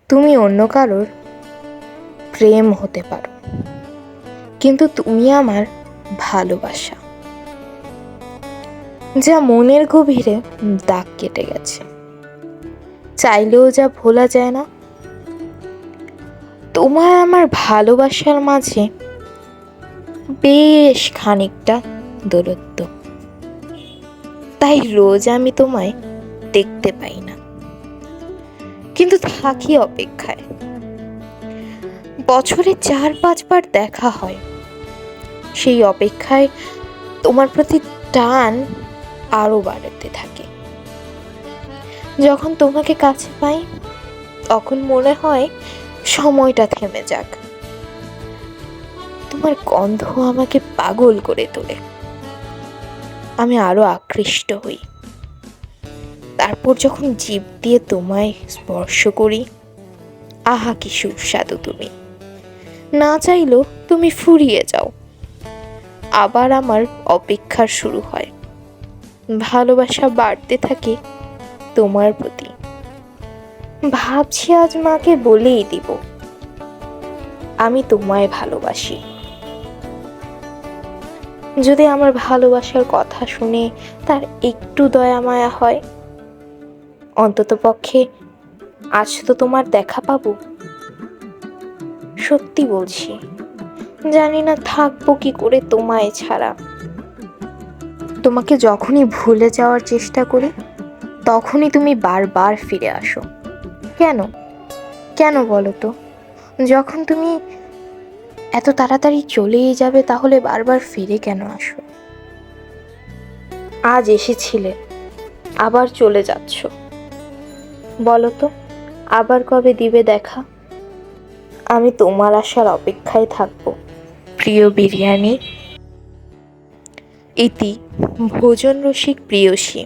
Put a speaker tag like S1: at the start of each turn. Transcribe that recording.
S1: তুমি অন্য কারোর প্রেম হতে পারো, কিন্তু তুমি আমার ভালোবাসা, যা মনের গভীরে দাগ কেটে গেছে, চাইলেও যা ভোলা যায় না। তোমার আমার ভালোবাসার মাঝে বেশ খানিকটা দূরত্ব, তাই রোজ আমি তোমায় দেখতে পাই না, কিন্তু থাকি অপেক্ষায়। বছরে 4-5 বার দেখা হয়, সেই অপেক্ষায় তোমার প্রতি টান আরো বাড়তে থাকে। যখন তোমাকে কাছে পাই তখন মনে হয় সময়টা থেমে যাক। তোমার গন্ধ আমাকে পাগল করে তোলে, আমি আরো আকৃষ্ট হই। তারপর যখন জিভ দিয়ে তোমায় স্পর্শ করি, আহা কি সুস্বাদু তুমি! না চাইলেও তুমি ফুরিয়ে যাও। আবার আমার অপেক্ষার শুরু হয়, ভালোবাসা বাড়তে থাকে তোমার প্রতি। ভাবছি আজ মাকে বলেই দিব, আমি তোমায় ভালোবাসি। যদি আমার ভালোবাসার কথা শুনে তার একটু দয়া মায়া হয়, অন্তত পক্ষে আজ তো তোমার দেখা পাবো। সত্যি বলছি, জানি না থাকবো কি করে তোমায় ছাড়া। তোমাকে যখনই ভুলে যাওয়ার চেষ্টা করি, তখনই তুমি বারবার ফিরে আসো। কেন কেন বলো তো? যখন তুমি এত তাড়াতাড়ি চলেই যাবে, তাহলে বারবার ফিরে কেন আসো? আজ এসেছিলে, আবার চলে যাচ্ছ। বলো তো, আবার কবে দিবে দেখা? আমি তোমার আসার অপেক্ষায় থাকবো। প্রিয় বিরিয়ানি। ইতি ভোজন রসিক প্রিয়সী।